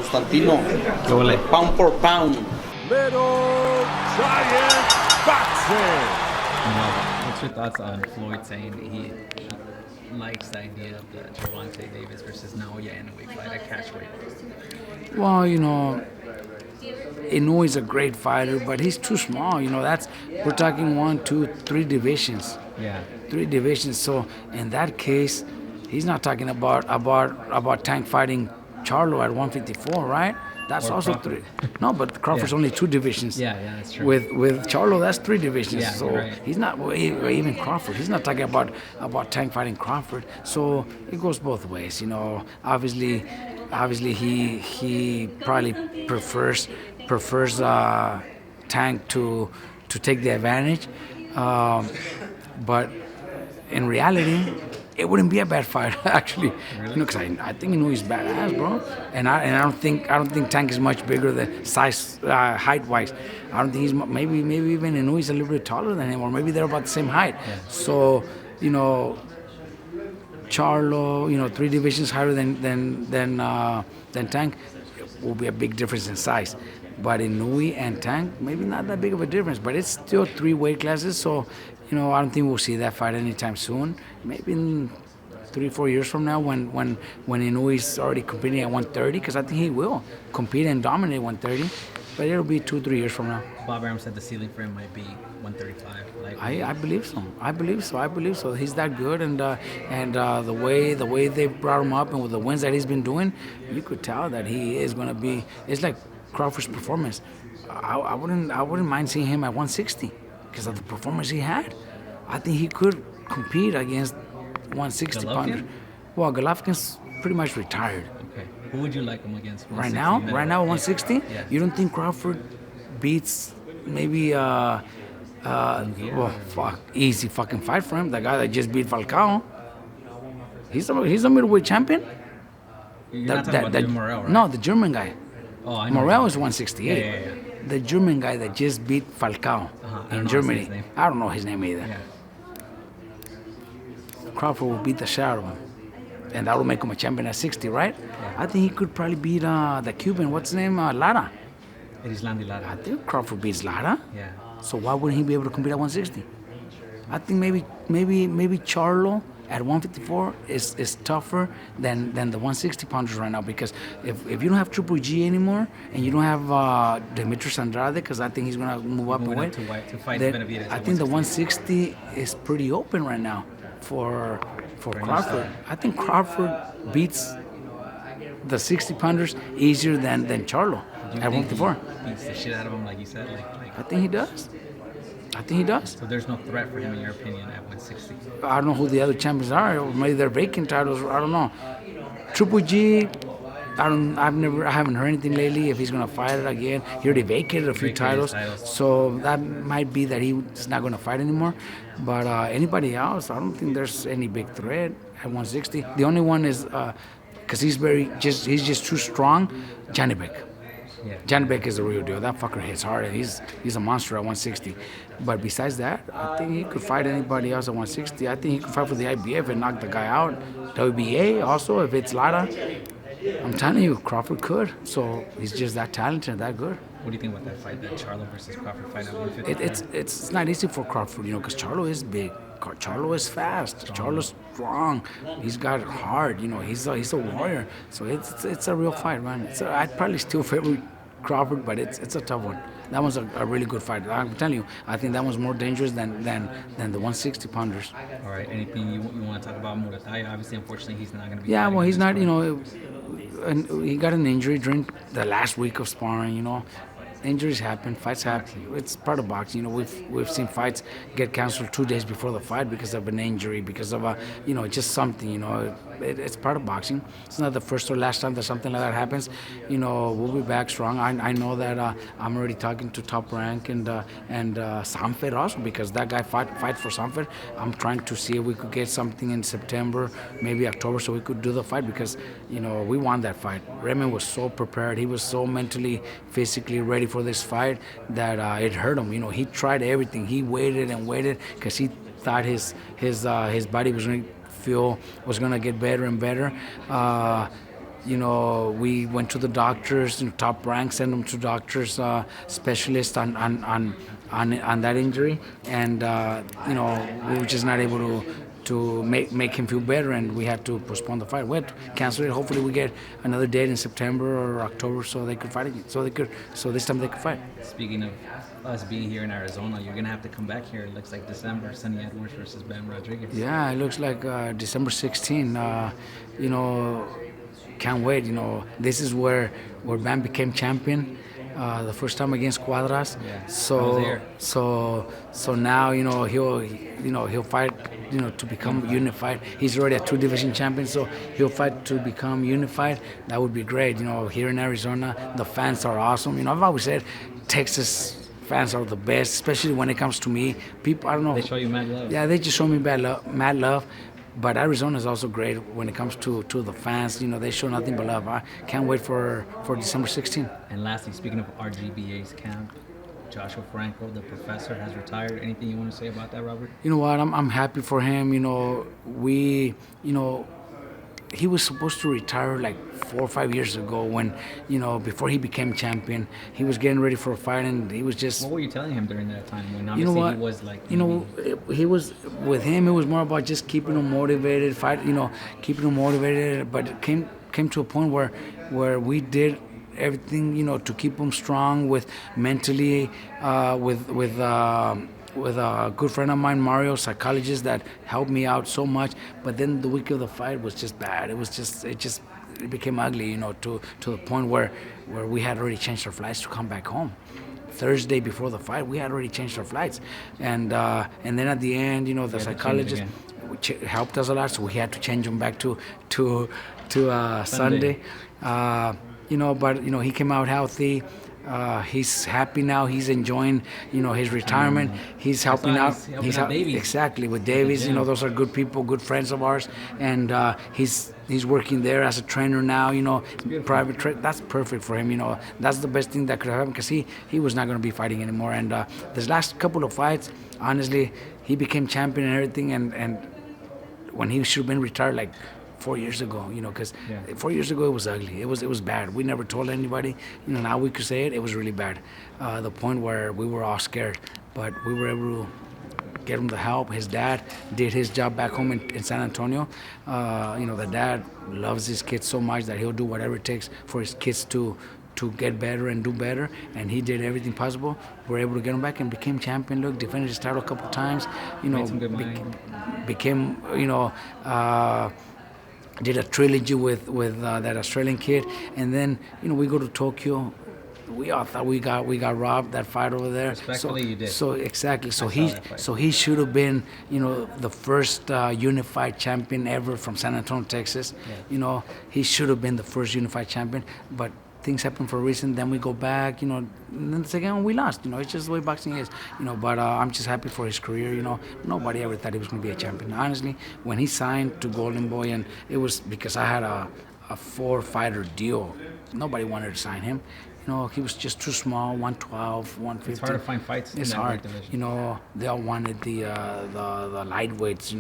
Constantino. Pound for pound. Little Giant Boxing. What's your thoughts on Floyd saying that he likes the idea of the Gervonta Davis versus Naoya Inoue fight at catchweight? Well, Inoue is a great fighter, but he's too small. We're talking 1, 2, 3 divisions. Yeah. 3 divisions. So in that case, he's not talking about Tank fighting Charlo at 154, right? That's Or also Crawford. 3. No, but Crawford's Yeah. only 2 divisions. Yeah, that's true. With Charlo, that's 3 divisions. Yeah, so you're right. he's not even Crawford. He's not talking about Tank fighting Crawford. So it goes both ways. Obviously he probably prefers Tank to take the advantage. But in reality, it wouldn't be a bad fight actually. Really? Because I think Inoue's badass, bro. And I don't think Tank is much bigger than size height wise. I don't think he's maybe even Inoue's a little bit taller than him, or maybe they're about the same height. Yeah. So Charlo, 3 divisions higher than Tank, will be a big difference in size. But Inoue and Tank, maybe not that big of a difference, but it's still 3 weight classes. So, I don't think we'll see that fight anytime soon. Maybe in 3-4 years from now, when Inoue's already competing at 130, because I think he will compete and dominate 130. But it'll be 2-3 years from now. Bob Arum said the ceiling for him might be 135. I believe so. He's that good, and the way they brought him up and with the wins that he's been doing, you could tell that he is going to be. It's like Crawford's performance. I wouldn't mind seeing him at 160 because of the performance he had. I think he could compete against 160 pounder. Well, Golovkin's pretty much retired. Okay. Who would you like him against? Right now, 160. Yeah. You don't think Crawford beats maybe? Easy fucking fight for him. The guy that just beat Falcao. He's a middleweight champion. You're not talking about Morel, right? No, the German guy. Oh, I know. Morel is 168. Yeah. The German guy that just beat Falcao in Germany. I don't know his name either. Yeah. Crawford will beat the shit out of him. And that will make him a champion at 60, right? Yeah. I think he could probably beat the Cuban. What's his name? Lara. Erislandy Lara. I think Crawford beats Lara. Yeah. So why wouldn't he be able to compete at 160? I think maybe Charlo at 154 is tougher than the 160 pounders right now, because if you don't have Triple G anymore and you don't have Demetrius Andrade, because I think he's gonna move up Moving a up weight, to fight then Benavidez I at think the 160. 160 is pretty open right now for Crawford. I think Crawford beats the 60 pounders easier than Charlo at 154. Beats the shit out of him, like you said. I think he does. So there's no threat for him, in your opinion, at 160. I don't know who the other champions are. Or maybe they're vacant titles. I don't know. Triple G, I haven't heard anything lately if he's gonna fight it again. He already vacated a few titles, so that might be that he's not gonna fight anymore. But anybody else, I don't think there's any big threat at 160. The only one is because he's just too strong. Janibek. Yeah. Janibek is the real deal. That fucker hits hard, and he's a monster at 160. But besides that, I think he could fight anybody else at 160. I think he could fight for the IBF and knock the guy out. WBA also, if it's Lara. I'm telling you, Crawford could. So he's just that talented and that good. What do you think about that fight, that Charlo versus Crawford fight at 150? It's not easy for Crawford, because Charlo is big. Charlo is fast. Charlo's strong. He's got heart. He's a warrior. So it's a real fight, man. I'd probably still favor Crawford, but it's a tough one. That one's a really good fight. I'm telling you, I think that one's more dangerous than the 160 pounders. All right. Anything you want to talk about Murataya? Obviously, unfortunately, he's not going to be. Yeah, well, he's not. And he got an injury during the last week of sparring. Injuries happen, fights happen. It's part of boxing. We've seen fights get canceled 2 days before the fight because of an injury, because of just something. It's part of boxing. It's not the first or last time that something like that happens. We'll be back strong. I know that I'm already talking to Top Rank and Sanford also, because that guy fight for Sanford. I'm trying to see if we could get something in September, maybe October, so we could do the fight, because we won that fight. Raymond was so prepared. He was so mentally, physically ready for this fight that it hurt him. He tried everything. He waited and waited because he thought his body was going to get better and better. we went to the doctors, top rank, sent them to doctors, specialists on that injury, and we were just not able to make him feel better, and we had to postpone the fight. We had to cancel it. Hopefully, we get another date in September or October so they could fight again. So this time they could fight. Speaking of us being here in Arizona, you're gonna have to come back here. It looks like December, Sonny Edwards versus Bam Rodriguez. Yeah, it looks like December 16. Can't wait. This is where Bam became champion. The first time against Cuadras. Yeah, I was So there. so now he'll fight to become unified. He's already a 2 division champion, so he'll fight to become unified. That would be great. Here in Arizona, the fans are awesome. I've always said Texas fans are the best, especially when it comes to me. People, I don't know. They show you mad love. Yeah, they just show me mad love. But Arizona is also great when it comes to the fans. They show nothing but love. I can't wait for December 16th. And lastly, speaking of RGBA's camp, Joshua Franco, the professor, has retired. Anything you want to say about that, Robert? You know what? I'm happy for him. He was supposed to retire like 4 or 5 years ago when, before he became champion. He was getting ready for a fight, and he was just. What were you telling him during that time when You know obviously what? he was like. He was with him. It was more about just keeping him motivated, keeping him motivated. But it came to a point where we did everything, to keep him strong with mentally, with a good friend of mine, Mario, psychologist, that helped me out so much. But then the week of the fight was just bad. It became ugly, to the point where we had already changed our flights to come back home. Thursday before the fight, we had already changed our flights, and then at the end, the psychologist helped us a lot, so we had to change them back to Sunday. But he came out healthy. He's happy now. He's enjoying, his retirement. He's helping out. He's helping out Davies. Exactly with Davies. Those are good people, good friends of ours, and he's working there as a trainer now. Private. That's perfect for him. That's the best thing that could happen, because he was not going to be fighting anymore. And this last couple of fights, honestly, he became champion and everything, and when he should have been retired like 4 years ago, because 4 years ago it was ugly. It was bad. We never told anybody. Now we could say it. It was really bad. The point where we were all scared, but we were able to get him the help. His dad did his job back home in San Antonio. The dad loves his kids so much that he'll do whatever it takes for his kids to get better and do better, and he did everything possible. We're able to get him back and became champion. Look, defended his title a couple times. Made some good money. Became did a trilogy with that Australian kid, and then we go to Tokyo. We all thought we got robbed that fight over there. Respectfully, you did. So exactly. So that fight. he should have been the first unified champion ever from San Antonio, Texas. Yeah. He should have been the first unified champion, but things happen for a reason. Then we go back, and then the second one we lost. It's just the way boxing is. But I'm just happy for his career. Nobody ever thought he was going to be a champion. Honestly, when he signed to Golden Boy, and it was because I had a 4-fighter deal. Nobody wanted to sign him. He was just too small, 112, 150. It's hard to find fights It's in that hard. weight division. They all wanted the lightweights,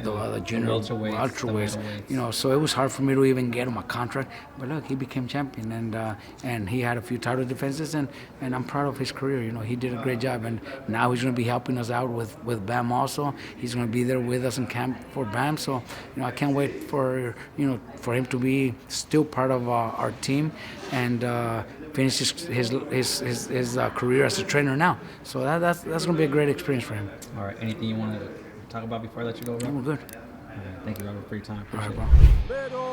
the junior ultraweights. So it was hard for me to even get him a contract. But look, he became champion, and he had a few title defenses, and I'm proud of his career. He did a great job, and now he's going to be helping us out with Bam also. He's going to be there with us in camp for Bam. So I can't wait for him to be still part of our team, and finish his career as a trainer now. So that's going to be a great experience for him. All right. Anything you want to talk about before I let you go, Robert? We're good. All right. Thank you, Robert, for your time. All Appreciate right, bro. it. Pero